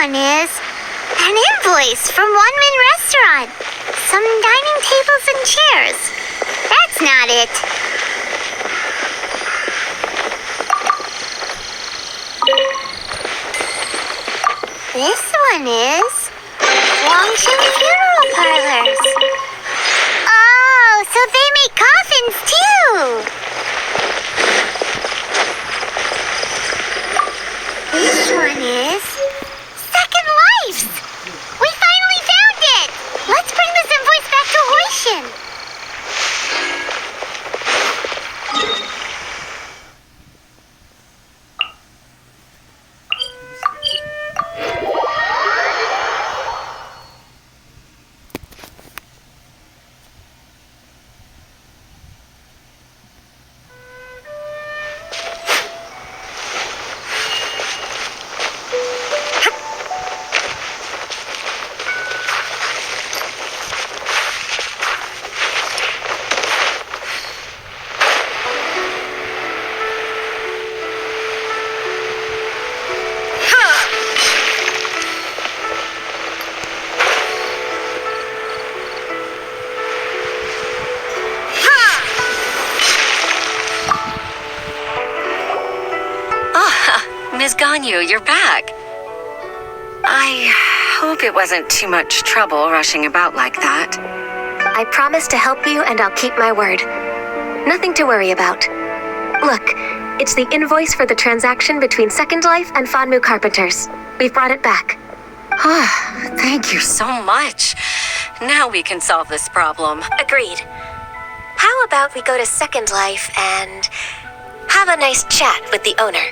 one is an invoice from One Min Restaurant. Some dining tables and chairs. That's not it. This one is Longshin Funeral Parlors. Oh, so they make coffins too. This one is Second Lives. We finally found it. Let's bring this invoice back to Hoishin. Ms. Ganyu, you're back. I hope it wasn't too much trouble rushing about like that. I promise to help you, and I'll keep my word. Nothing to worry about. Look, it's the invoice for the transaction between Second Life and Fanmu Carpenters. We've brought it back. Thank you so much. Now we can solve this problem. Agreed. How about we go to Second Life and have a nice chat with the owner?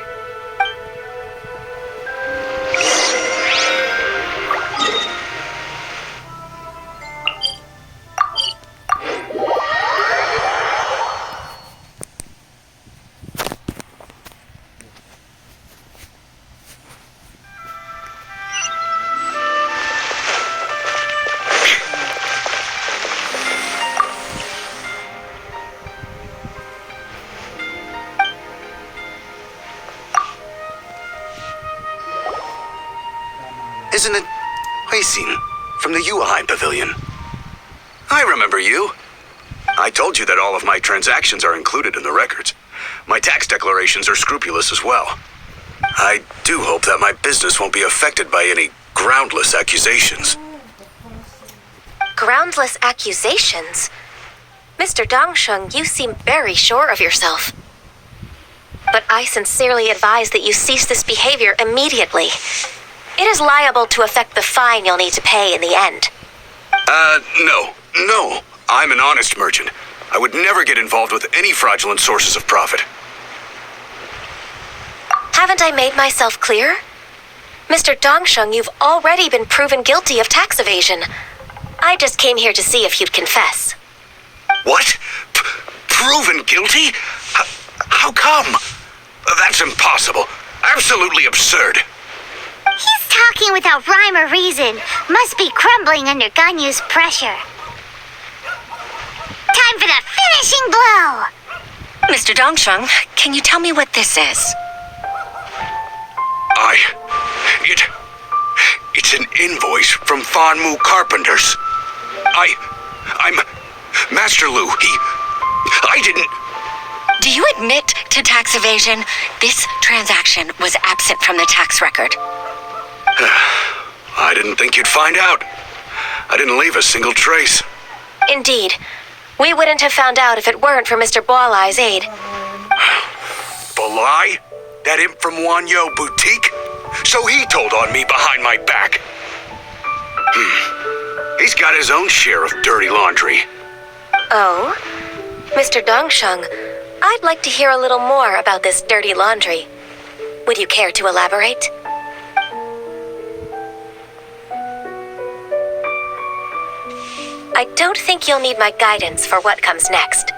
Isn't it Huixin from the Yuehai Pavilion? I remember you. I told you that all of my transactions are included in the records. My tax declarations are scrupulous as well. I do hope that my business won't be affected by any groundless accusations. Groundless accusations? Mr. Dongsheng, you seem very sure of yourself. But I sincerely advise that you cease this behavior immediately. It is liable to affect the fine you'll need to pay in the end. No. I'm an honest merchant. I would never get involved with any fraudulent sources of profit. Haven't I made myself clear? Mr. Dongsheng, you've already been proven guilty of tax evasion. I just came here to see if you'd confess. What? Proven guilty? How come? That's impossible. Absolutely absurd. He's talking without rhyme or reason. Must be crumbling under Ganyu's pressure. Time for the finishing blow! Mr. Dongsheng, can you tell me what this is? It's an invoice from Fanmu Carpenters. I'm Master Lu. I didn't... Do you admit to tax evasion? This transaction was absent from the tax record. I didn't think you'd find out. I didn't leave a single trace. Indeed. We wouldn't have found out if it weren't for Mr. Boalai's aid. Boalai? That imp from Wanyo Boutique? So he told on me behind my back. He's got his own share of dirty laundry. Oh? Mr. Dongsheng, I'd like to hear a little more about this dirty laundry. Would you care to elaborate? I don't think you'll need my guidance for what comes next.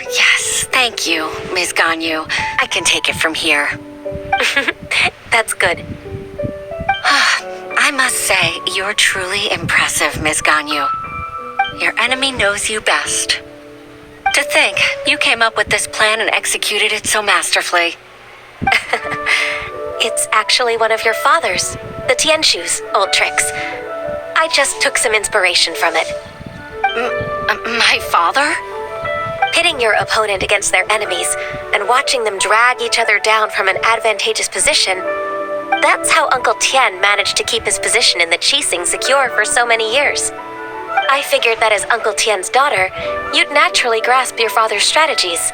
Yes, thank you, Ms. Ganyu. I can take it from here. That's good. I must say, you're truly impressive, Ms. Ganyu. Your enemy knows you best. To think, you came up with this plan and executed it so masterfully. It's actually one of your father's. The Tianshu's old tricks. I just took some inspiration from it. My father? Pitting your opponent against their enemies and watching them drag each other down from an advantageous position. That's how Uncle Tian managed to keep his position in the Qixing secure for so many years. I figured that as Uncle Tian's daughter, you'd naturally grasp your father's strategies.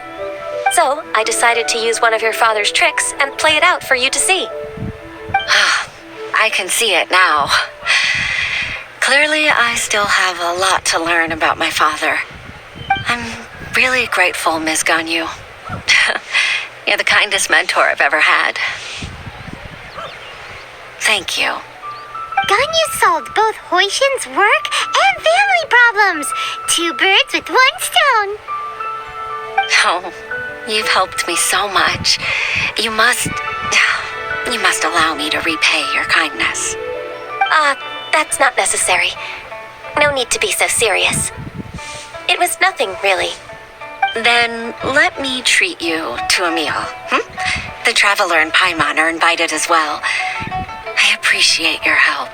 So I decided to use one of your father's tricks and play it out for you to see. I can see it now. Clearly, I still have a lot to learn about my father. I'm really grateful, Miss Ganyu. You're the kindest mentor I've ever had. Thank you. Ganyu solved both Huixin's work and family problems. 2 birds with 1 stone. Oh, you've helped me so much. You must allow me to repay your kindness. That's not necessary. No need to be so serious. It was nothing, really. Then let me treat you to a meal. The Traveler and Paimon are invited as well. I appreciate your help.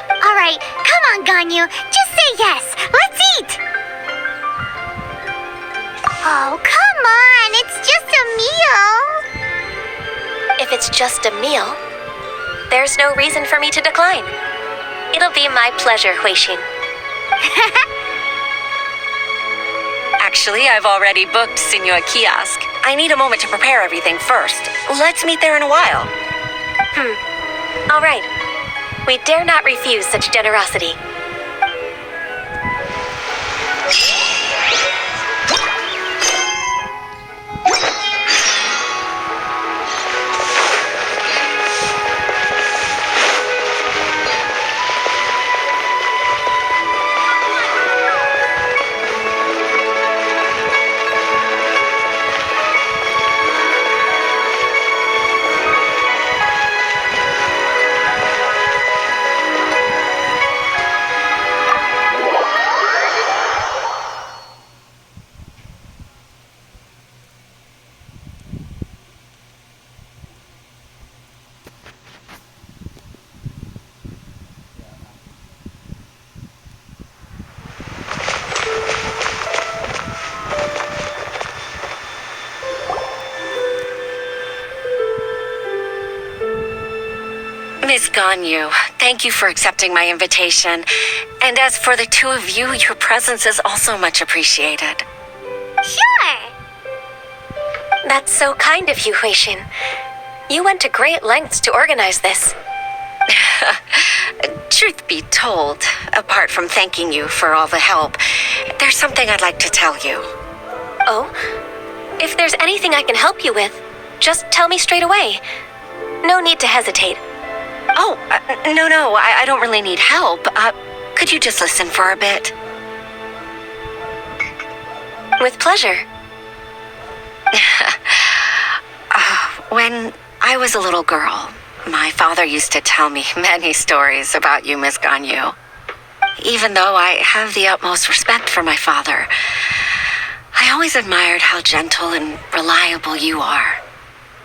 All right, come on, Ganyu. Just say yes. Let's eat. Oh, come on. It's just a meal. If it's just a meal, there's no reason for me to decline. It'll be my pleasure, Huixin. Actually, I've already booked Senor Kiosk. I need a moment to prepare everything first. Let's meet there in a while. All right. We dare not refuse such generosity. Miss Ganyu, thank you for accepting my invitation. And as for the 2 of you, your presence is also much appreciated. Sure. That's so kind of you, Huixin. You went to great lengths to organize this. Truth be told, apart from thanking you for all the help, there's something I'd like to tell you. Oh? If there's anything I can help you with, just tell me straight away. No need to hesitate. Oh, no, I don't really need help. Could you just listen for a bit? With pleasure. When I was a little girl, my father used to tell me many stories about you, Miss Ganyu. Even though I have the utmost respect for my father, I always admired how gentle and reliable you are.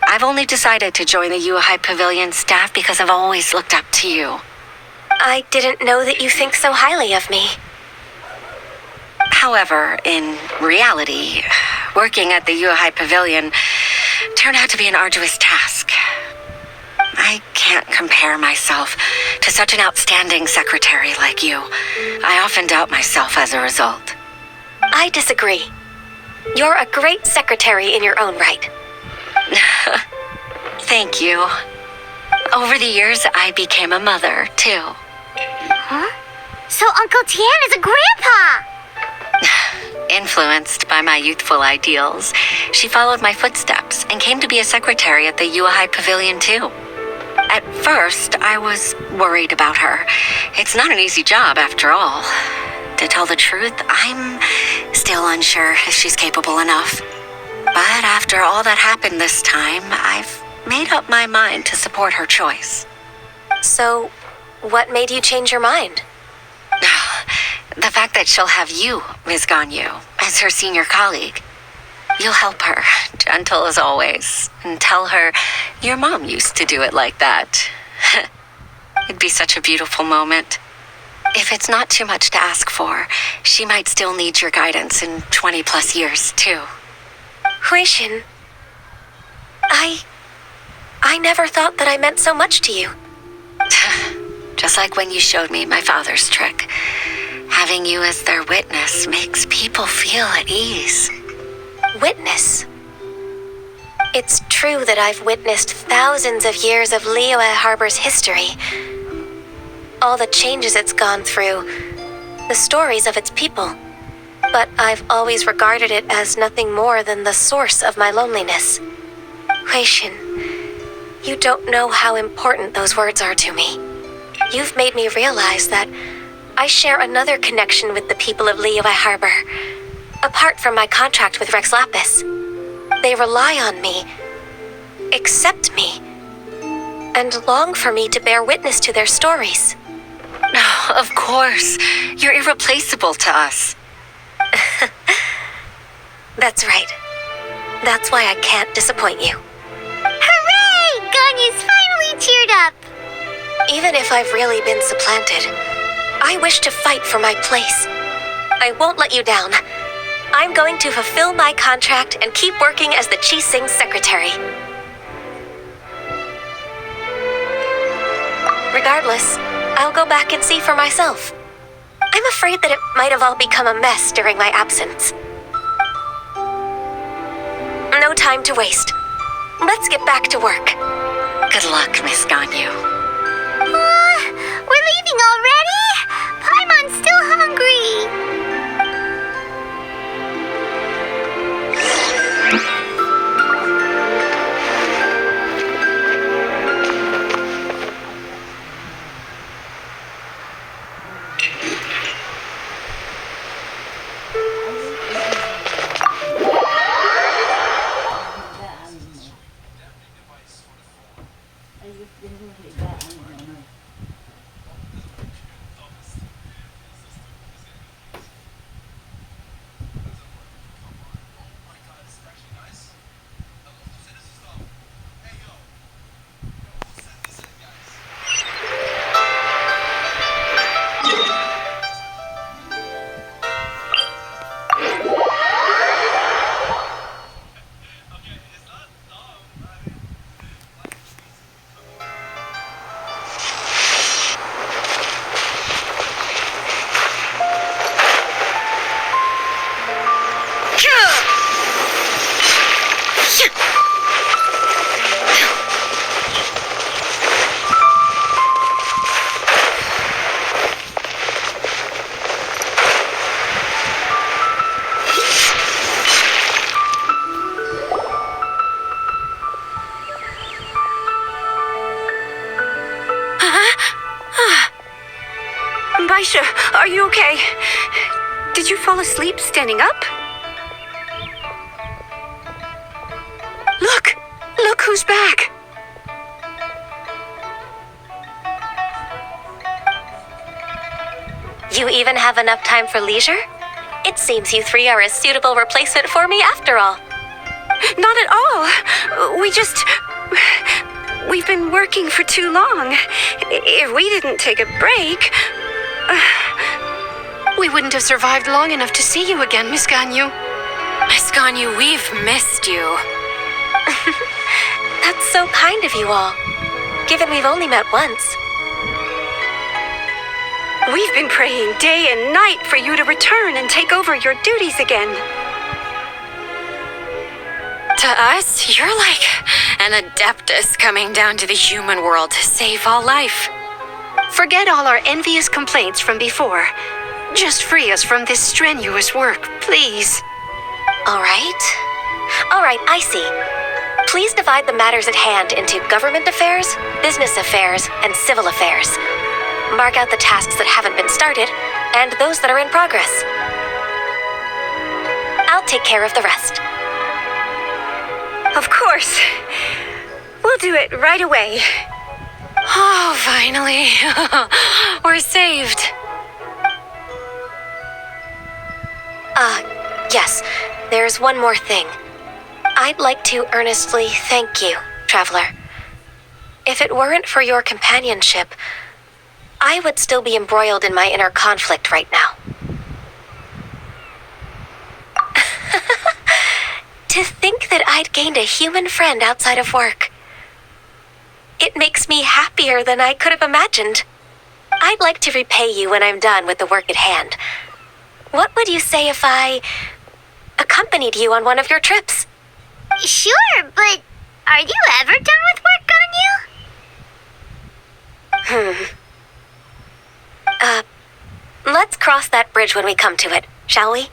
I've only decided to join the Yuhai Pavilion staff because I've always looked up to you. I didn't know that you think so highly of me. However, in reality, working at the Yuhai Pavilion turned out to be an arduous task. I can't compare myself to such an outstanding secretary like you. I often doubt myself as a result. I disagree. You're a great secretary in your own right. Thank you. Over the years, I became a mother, too. Huh? So Uncle Tian is a grandpa! Influenced by my youthful ideals, she followed my footsteps and came to be a secretary at the Yuhai Pavilion, too. At first, I was worried about her. It's not an easy job, after all. To tell the truth, I'm still unsure if she's capable enough. But after all that happened this time, I've made up my mind to support her choice. So, what made you change your mind? The fact that she'll have you, Ms. Ganyu, as her senior colleague. You'll help her, gentle as always, and tell her your mom used to do it like that. It'd be such a beautiful moment. If it's not too much to ask for, she might still need your guidance in 20 plus years, too. Huishin, I never thought that I meant so much to you. Just like when you showed me my father's trick. Having you as their witness makes people feel at ease. Witness? It's true that I've witnessed thousands of years of Liyue Harbor's history. All the changes it's gone through, the stories of its people. But I've always regarded it as nothing more than the source of my loneliness. Huishin, you don't know how important those words are to me. You've made me realize that I share another connection with the people of Liyue Harbor, apart from my contract with Rex Lapis. They rely on me, accept me, and long for me to bear witness to their stories. No, of course. You're irreplaceable to us. That's right. That's why I can't disappoint you. Hooray! Ganyu's finally cheered up! Even if I've really been supplanted, I wish to fight for my place. I won't let you down. I'm going to fulfill my contract and keep working as the Chi Sing's secretary. Regardless, I'll go back and see for myself. I'm afraid that it might have all become a mess during my absence. No time to waste. Let's get back to work. Good luck, Miss Ganyu. We're leaving already? Paimon's still hungry. Baisha, are you okay? Did you fall asleep standing up? Look who's back. You even have enough time for leisure? It seems you three are a suitable replacement for me after all. Not at all. We've been working for too long. If we didn't take a break... We wouldn't have survived long enough to see you again, Miss Ganyu. Miss Ganyu, we've missed you. That's so kind of you all, given we've only met once. We've been praying day and night for you to return and take over your duties again. To us, you're like an adeptus coming down to the human world to save all life. Forget all our envious complaints from before. Just free us from this strenuous work, please. All right, I see. Please divide the matters at hand into government affairs, business affairs, and civil affairs. Mark out the tasks that haven't been started, and those that are in progress. I'll take care of the rest. Of course. We'll do it right away. Oh, finally. We're saved. Yes, there's one more thing. I'd like to earnestly thank you, Traveler. If it weren't for your companionship, I would still be embroiled in my inner conflict right now. To think that I'd gained a human friend outside of work. It makes me happier than I could have imagined. I'd like to repay you when I'm done with the work at hand. What would you say if I accompanied you on one of your trips? Sure, but are you ever done with work, Ganyu? Let's cross that bridge when we come to it, shall we?